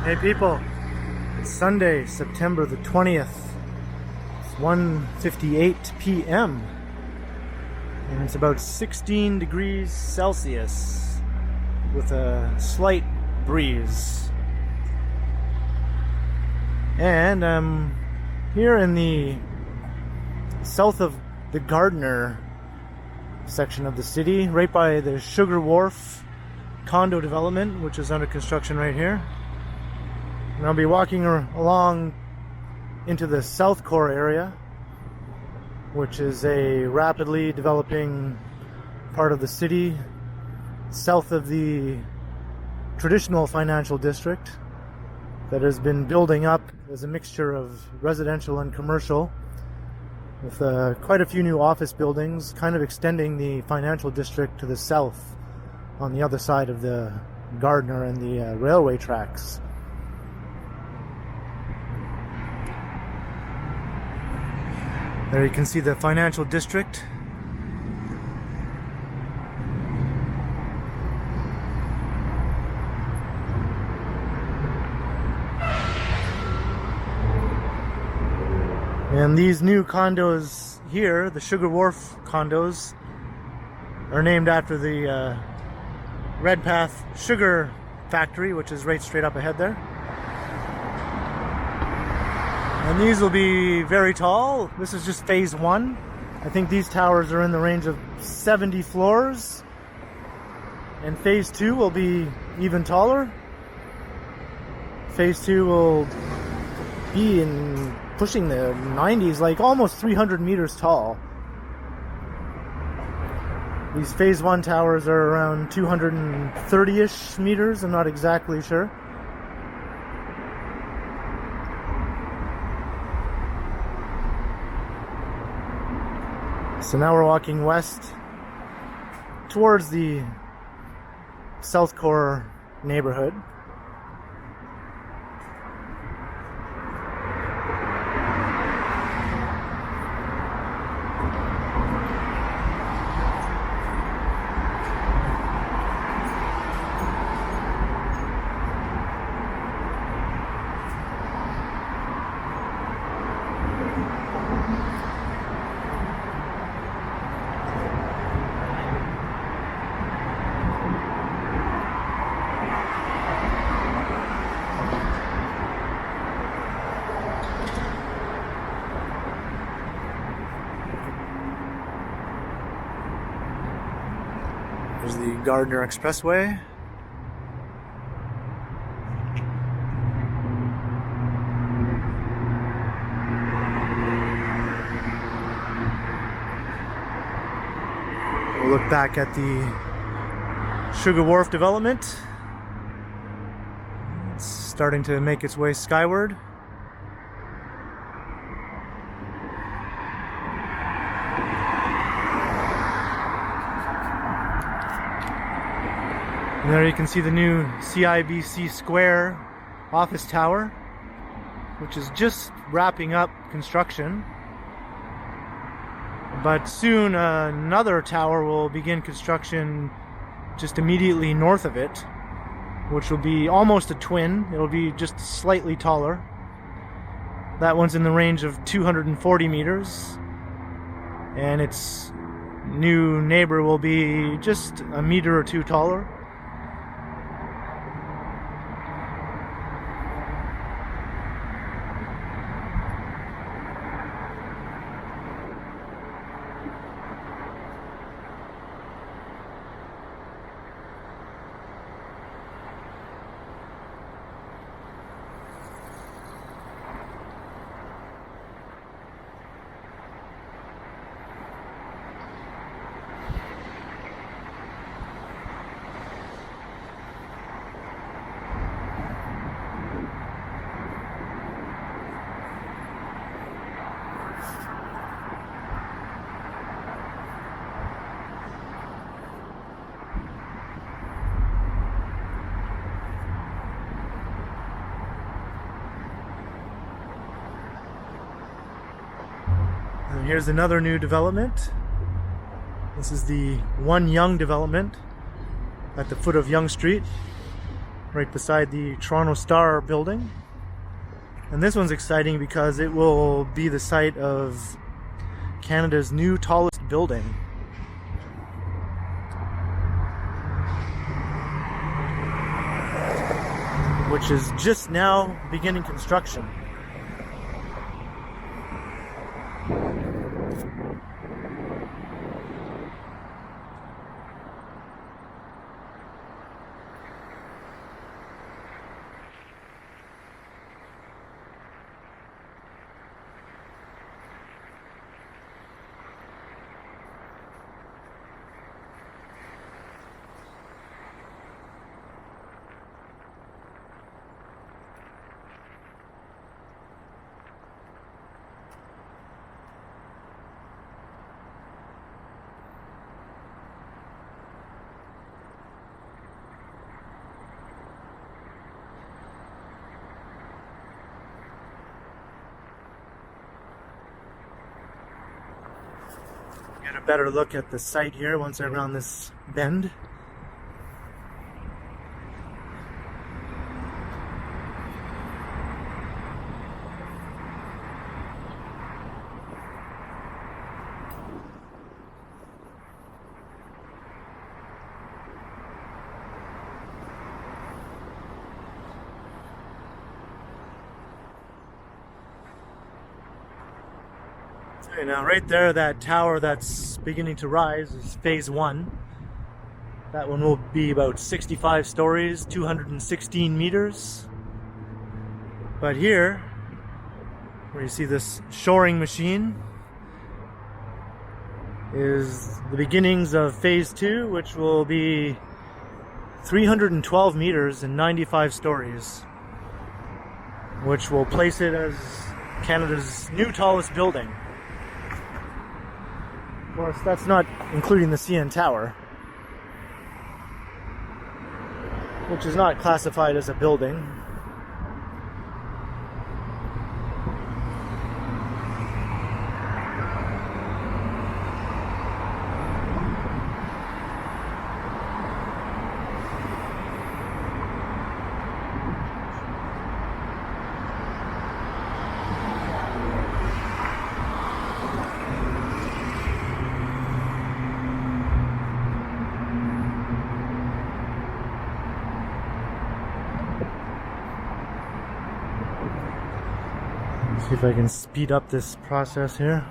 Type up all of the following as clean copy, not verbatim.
Hey people, it's Sunday, September the 20th. It's 1:58 p.m. and it's about 16 degrees Celsius with a slight breeze. And I'm here in the south of the Gardner section of the city, right by the Sugar Wharf condo development, which is under construction right here. And I'll be walking along into the South Core area, which is a rapidly developing part of the city south of the traditional financial district that has been building up as a mixture of residential and commercial, with quite a few new office buildings kind of extending the financial district to the south on the other side of the Gardner and the railway tracks. There you can see the financial district. And these new condos here, the Sugar Wharf condos, are named after the Redpath Sugar Factory, which is right straight up ahead there. And these will be very tall. This is just phase one. I think these towers are in the range of 70 floors. And phase two will be even taller. Phase two will be in pushing the 90s, like almost 300 meters tall. These phase one towers are around 230-ish meters. I'm not exactly sure. So now we're walking west towards the South Core neighborhood. There's the Gardner Expressway. We'll look back at the Sugar Wharf development. It's starting to make its way skyward. And there you can see the new CIBC Square office tower, which is just wrapping up construction. But soon another tower will begin construction just immediately north of it, which will be almost a twin. It'll be just slightly taller. That one's in the range of 240 meters. And its new neighbor will be just a meter or two taller. And here's another new development. This is the One Yonge development at the foot of Yonge Street. right beside the Toronto Star building. And this one's exciting because it will be the site of Canada's new tallest building. Which is just now beginning construction. Get a better look at the site here once I round this bend. Okay, now right there, that tower that's beginning to rise is phase 1. That one will be about 65 stories, 216 meters. But here, where you see this shoring machine, is the beginnings of phase 2, which will be 312 meters and 95 stories, which will place it as Canada's new tallest building. Of course, that's not including the CN Tower, which is not classified as a building. See if I can speed up this process here.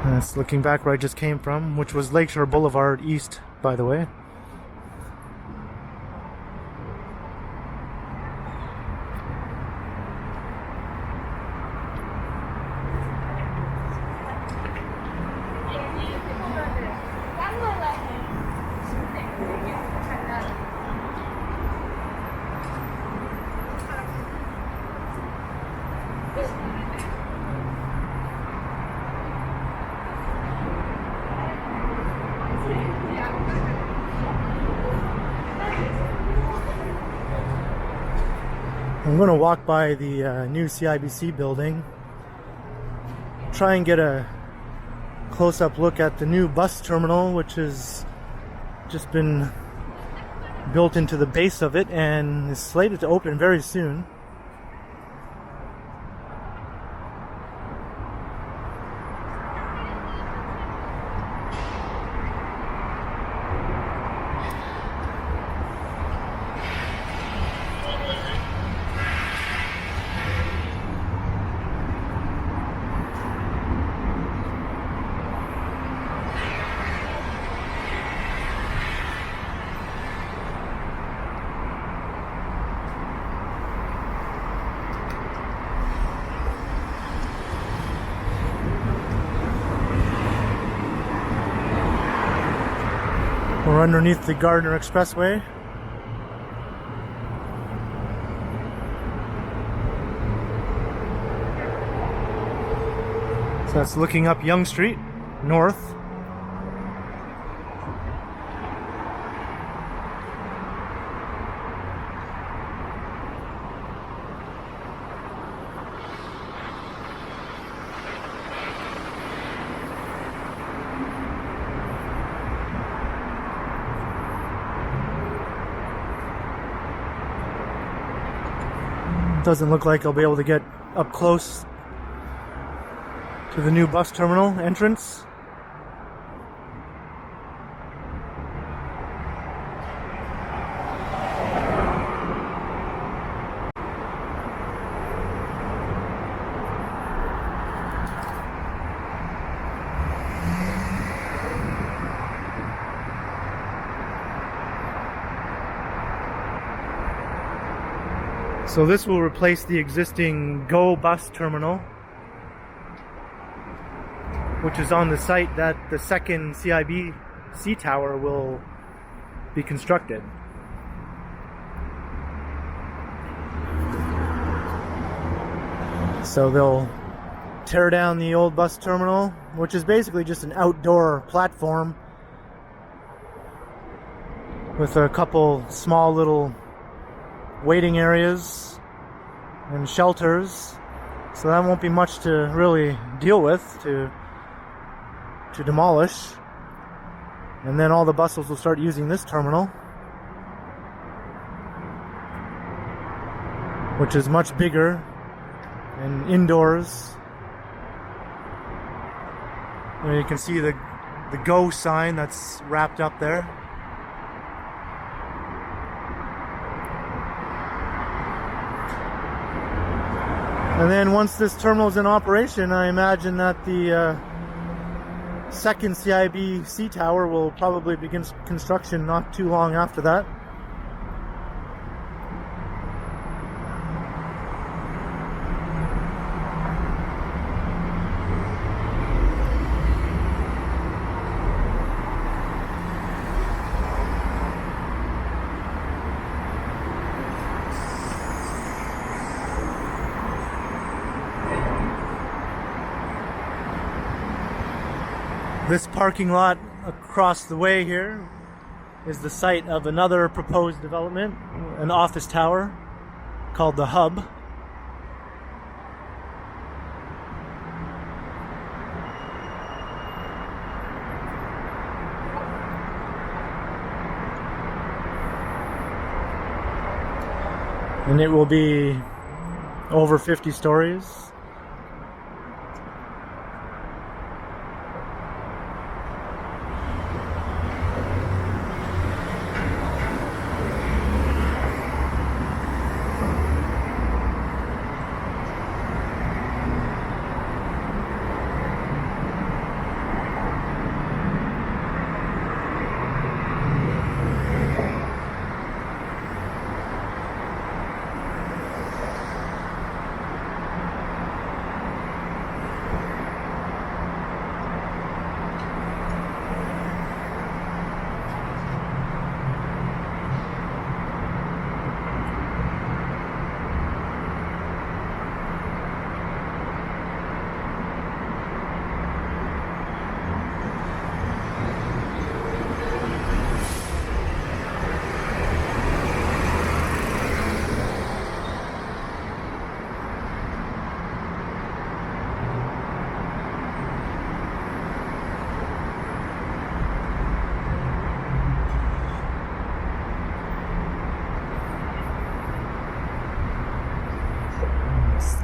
That's looking back where I just came from, which was Lakeshore Blvd East, by the way. I'm going to walk by the new CIBC building, try and get a close-up look at the new bus terminal, which has just been built into the base of it and is slated to open very soon. We're underneath the Gardiner Expressway. So that's looking up Yonge Street, north. Doesn't look like I'll be able to get up close to the new bus terminal entrance. So this will replace the existing GO bus terminal, which is on the site that the second CIBC tower will be constructed. So they'll tear down the old bus terminal, which is basically just an outdoor platform with a couple small little waiting areas and shelters, so that won't be much to really deal with to demolish. And then all the buses will start using this terminal, which is much bigger and indoors. And you can see the GO sign that's wrapped up there. And then once this terminal is in operation, I imagine that the second CIBC tower will probably begin construction not too long after that. This parking lot across the way here is the site of another proposed development, an office tower called the Hub. And it will be over 50 stories.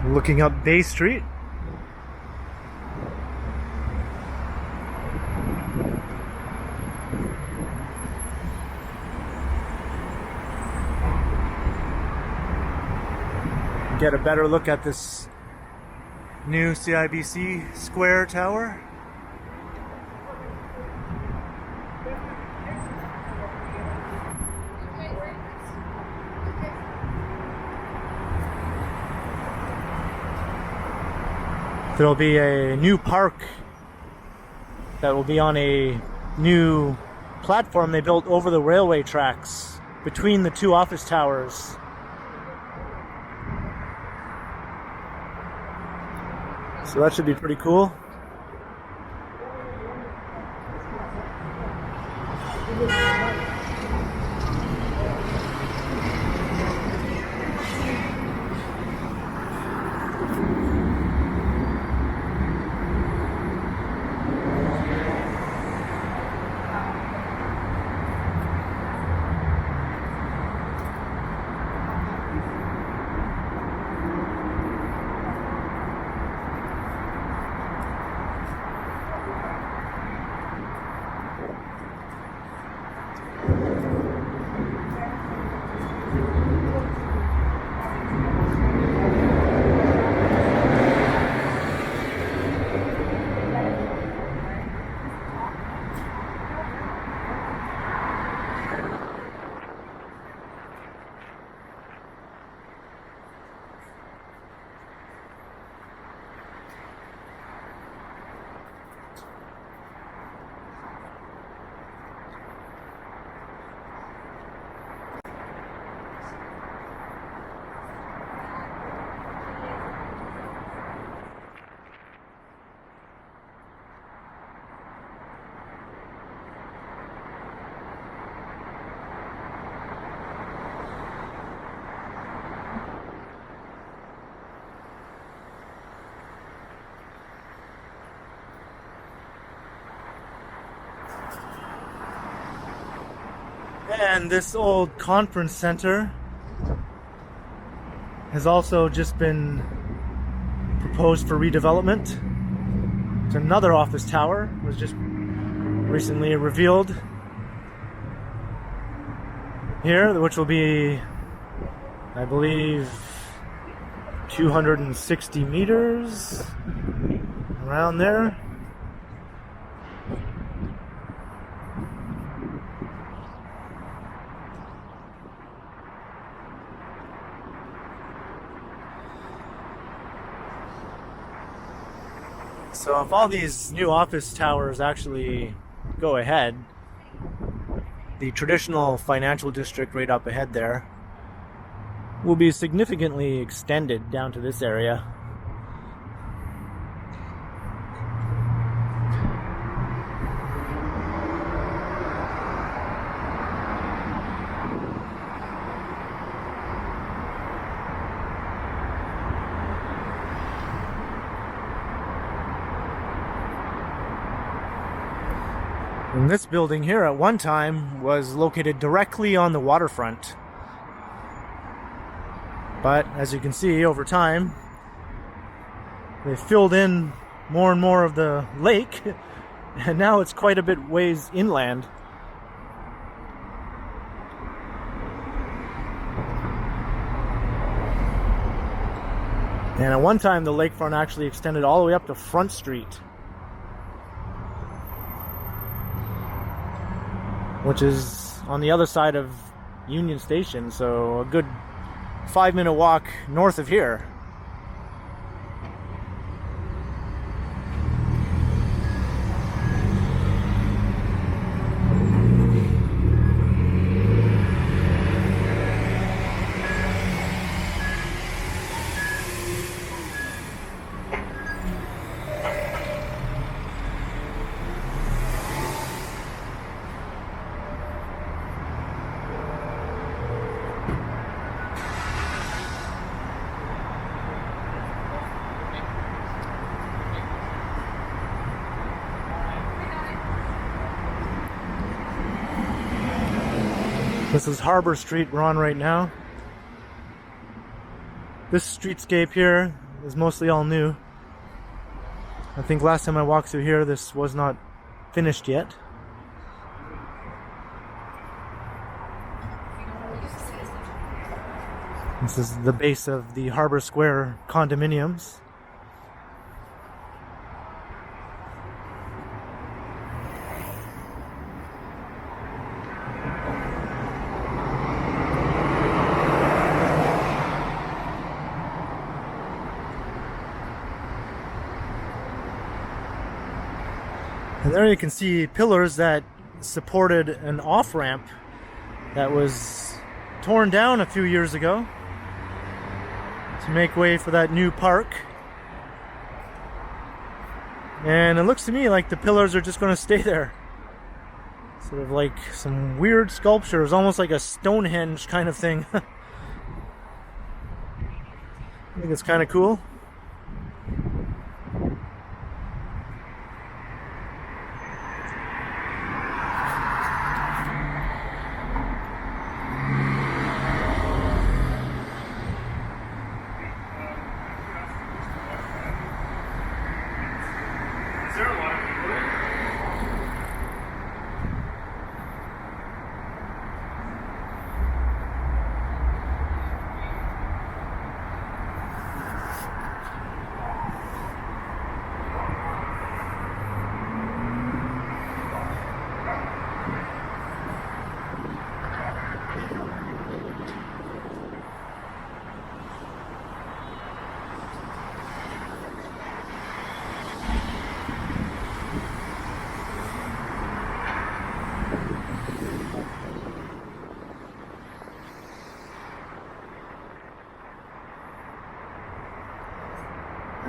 Looking up Bay Street. Get a better look at this new CIBC Square Tower. There'll be a new park that will be on a new platform they built over the railway tracks between the two office towers. So that should be pretty cool. And this old conference center has also just been proposed for redevelopment. It's another office tower, was just recently revealed here, which will be, I believe, 260 meters, around there. So if all these new office towers actually go ahead, the traditional financial district right up ahead there will be significantly extended down to this area. And this building here at one time was located directly on the waterfront. But as you can see, over time, they filled in more and more of the lake, and now it's quite a bit ways inland. And at one time, the lakefront actually extended all the way up to Front Street, which is on the other side of Union Station, so a good 5-minute walk north of here. This is Harbour Street we're on right now. This streetscape here is mostly all new. I think last time I walked through here, this was not finished yet. This is the base of the Harbour Square condominiums. And there you can see pillars that supported an off-ramp that was torn down a few years ago to make way for that new park. And it looks to me like the pillars are just going to stay there. Sort of like some weird sculptures, almost like a Stonehenge kind of thing. I think it's kind of cool.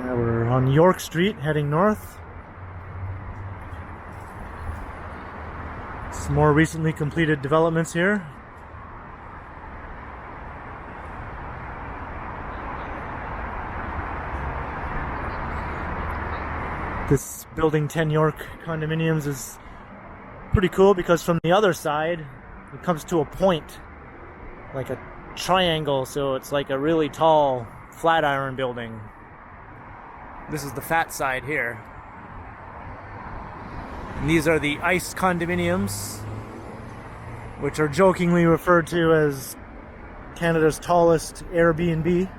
We're on York Street heading north. Some more recently completed developments here. This building 10 York condominiums is pretty cool because from the other side it comes to a point, like a triangle, so it's like a really tall Flatiron building. This is the fat side here. And these are the ice condominiums, which are jokingly referred to as Canada's tallest Airbnb.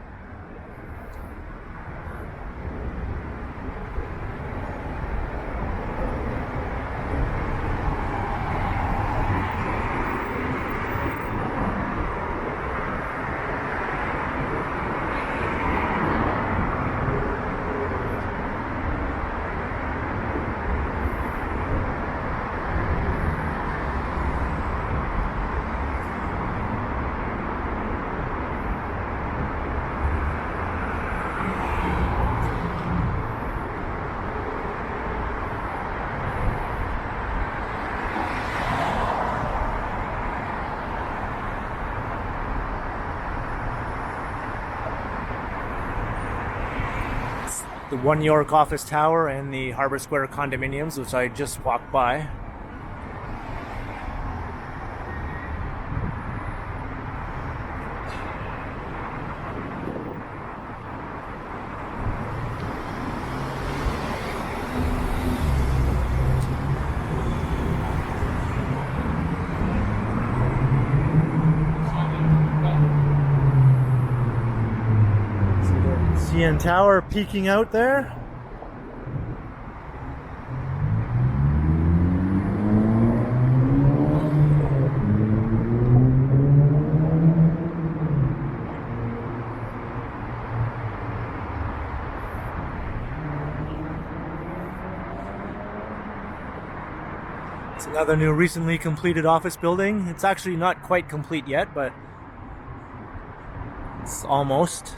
The One York office tower and the Harbour Square condominiums, which I just walked by. CN Tower peeking out there. It's another new recently completed office building. It's actually not quite complete yet, but it's almost.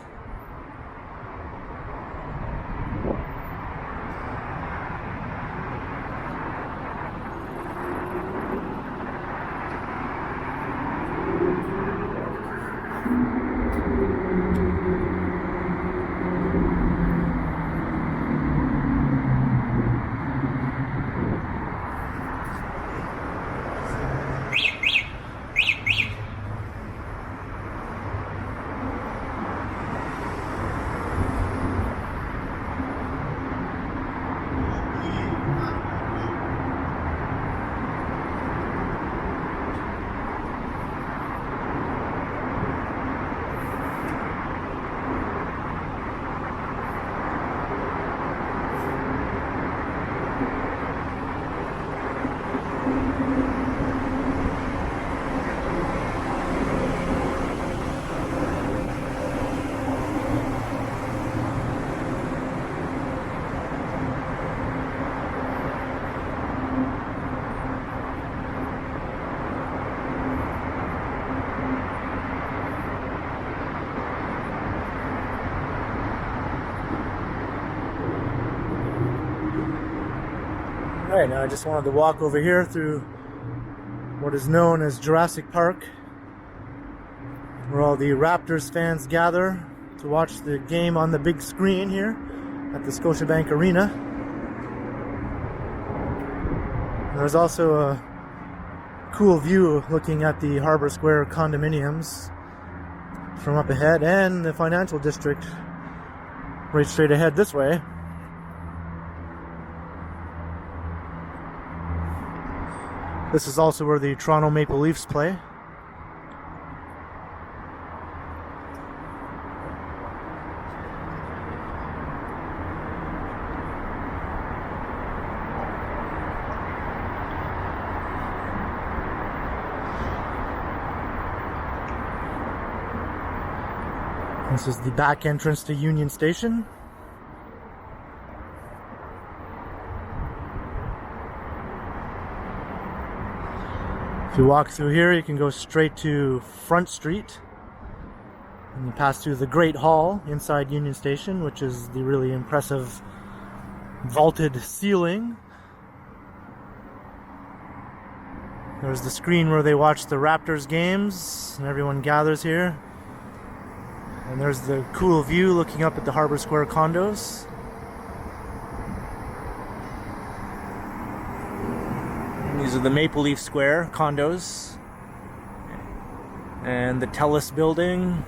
Alright, now I just wanted to walk over here through what is known as Jurassic Park, where all the Raptors fans gather to watch the game on the big screen here at the Scotiabank Arena. There's also a cool view looking at the Harbour Square condominiums from up ahead, and the financial district right straight ahead this way. This is also where the Toronto Maple Leafs play. This is the back entrance to Union Station. If you walk through here, you can go straight to Front Street, and you pass through the Great Hall inside Union Station, which is the really impressive vaulted ceiling. There's the screen where they watch the Raptors games, and everyone gathers here. And there's the cool view looking up at the Harbour Square condos. These are the Maple Leaf Square condos. And the Telus building.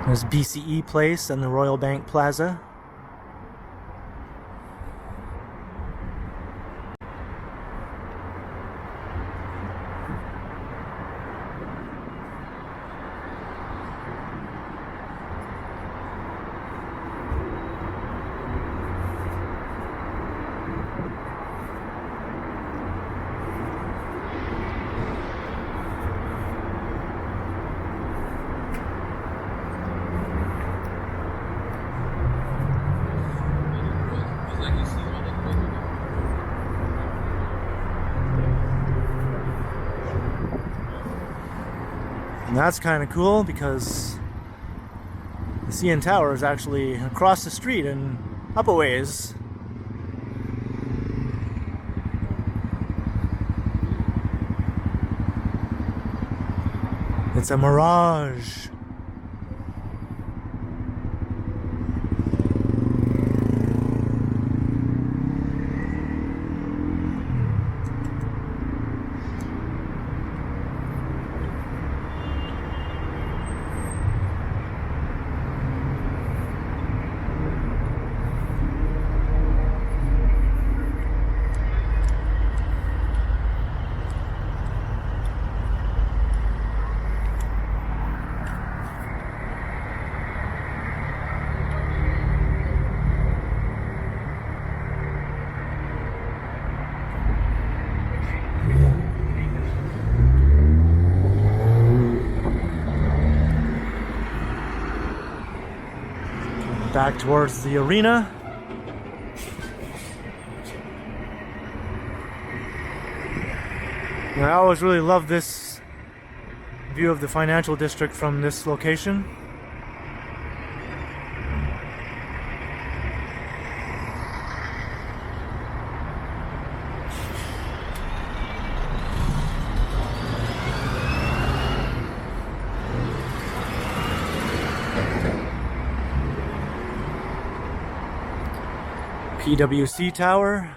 There's BCE Place and the Royal Bank Plaza. And that's kind of cool because the CN Tower is actually across the street and up a ways. It's a mirage. Back towards the arena. And I always really love this view of the financial district from this location. PwC Tower.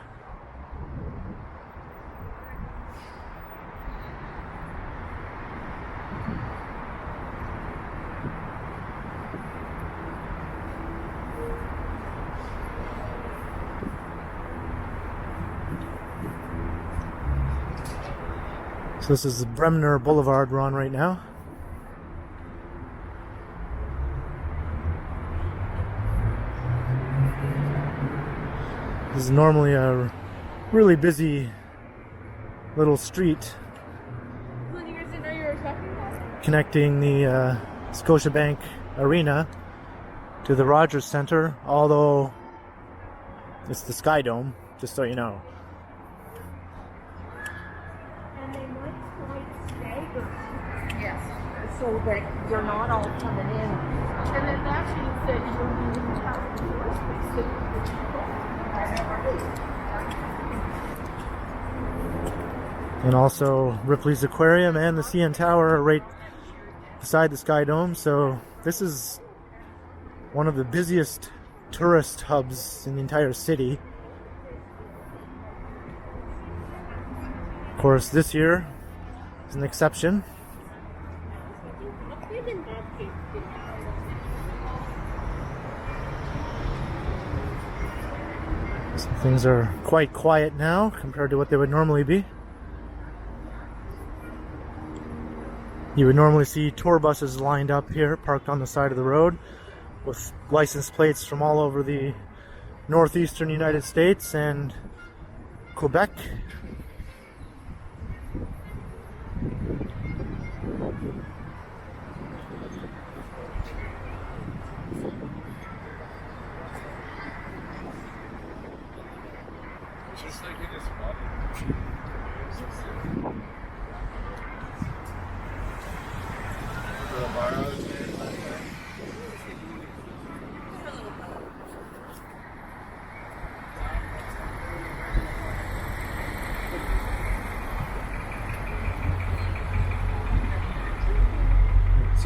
So this is the Bremner Blvd we're on right now. This is normally a really busy little street connecting the Scotiabank Arena to the Rogers Centre, although it's the Sky Dome, just so you know. And they might quite stagger. Yes. So that you're not all coming in. And then that means that you'll be in town in the first place. So the people. And also Ripley's Aquarium and the CN Tower are right beside the Sky Dome. So this is one of the busiest tourist hubs in the entire city. Of course, this year is an exception. So things are quite quiet now compared to what they would normally be. You would normally see tour buses lined up here, parked on the side of the road, with license plates from all over the northeastern United States and Quebec.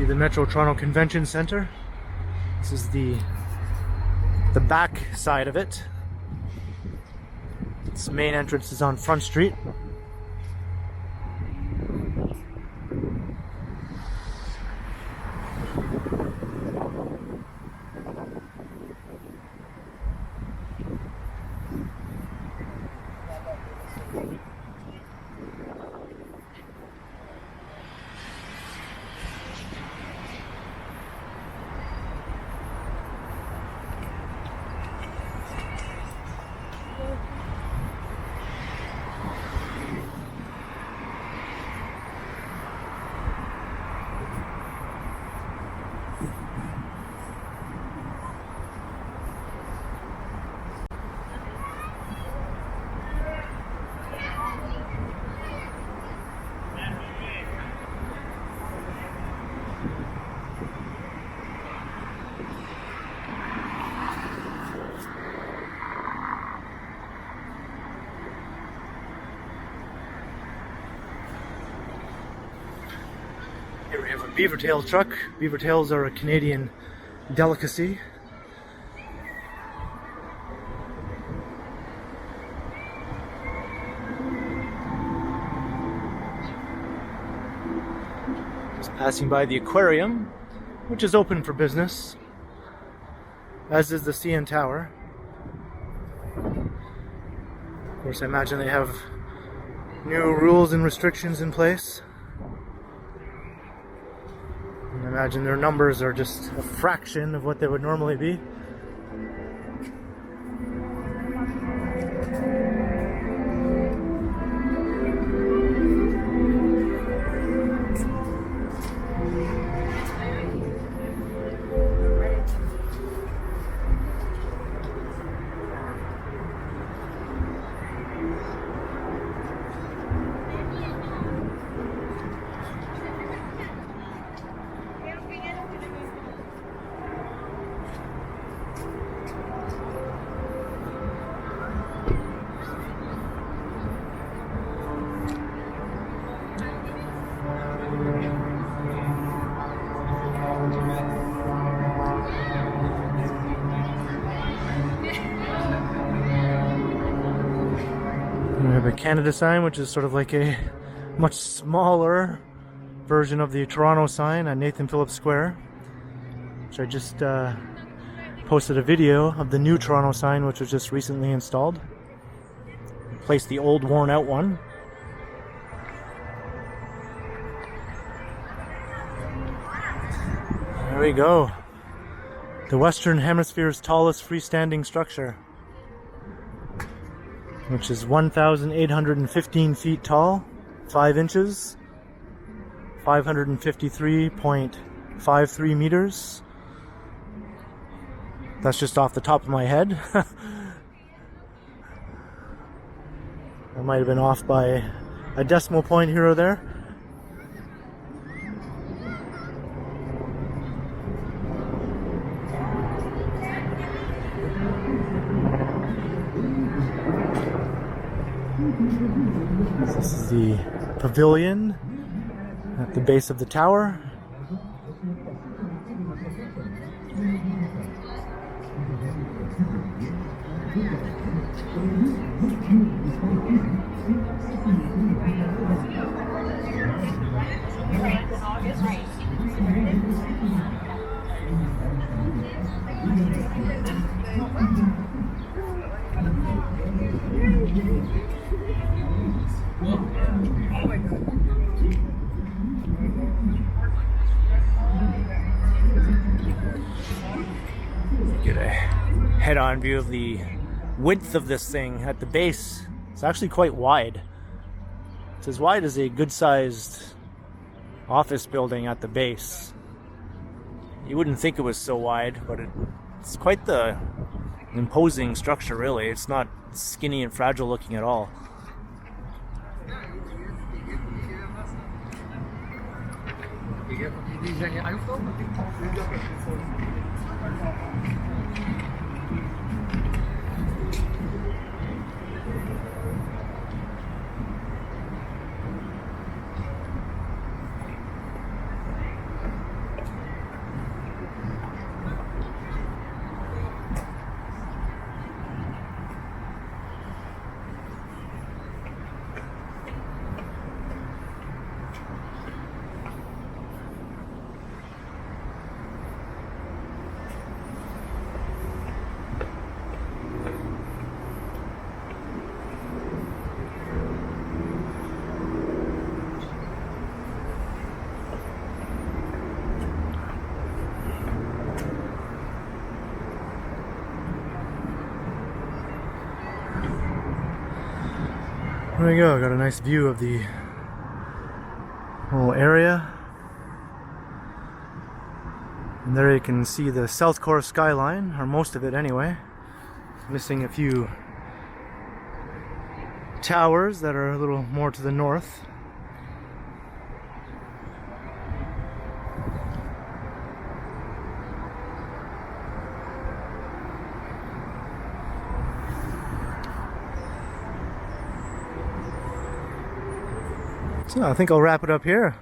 see the Metro Toronto Convention Centre. This is the back side of it. Its main entrance is on Front Street. Here we have a beaver tail truck. Beaver tails are a Canadian delicacy. Just passing by the Aquarium, which is open for business, as is the CN Tower. Of course, I imagine they have new rules and restrictions in place. I imagine their numbers are just a fraction of what they would normally be. We have a Canada sign, which is sort of like a much smaller version of the Toronto sign at Nathan Phillips Square. So I just posted a video of the new Toronto sign, which was just recently installed. Replaced the old worn out one. There we go. The Western Hemisphere's tallest freestanding structure, which is 1,815 feet tall, 5 inches, 553.53 meters. That's just off the top of my head. I might have been off by a decimal point here or there. This is the Pavilion at the base of the tower. Get a head-on view of the width of this thing at the base. It's actually quite wide. It's as wide as a good-sized office building at the base. You wouldn't think it was so wide, but it's quite the imposing structure, really. It's not skinny and fragile looking at all. There we go, got a nice view of the whole area. And there you can see the South Coast skyline, or most of it anyway. Missing a few towers that are a little more to the north. So I think I'll wrap it up here.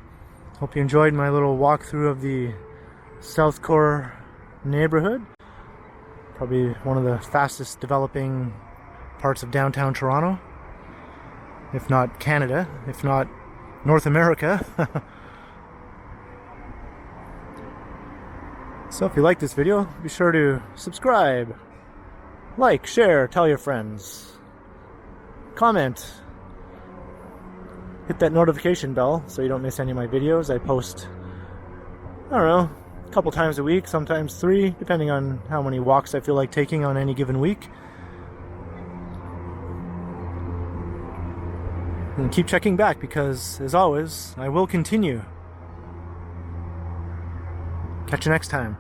Hope you enjoyed my little walkthrough of the South Core neighborhood. Probably one of the fastest developing parts of downtown Toronto. If not Canada, if not North America. So if you like this video, be sure to subscribe, like, share, tell your friends, comment, hit that notification bell so you don't miss any of my videos. I post, I don't know, a couple times a week, sometimes 3, depending on how many walks I feel like taking on any given week. And keep checking back because, as always, I will continue. Catch you next time.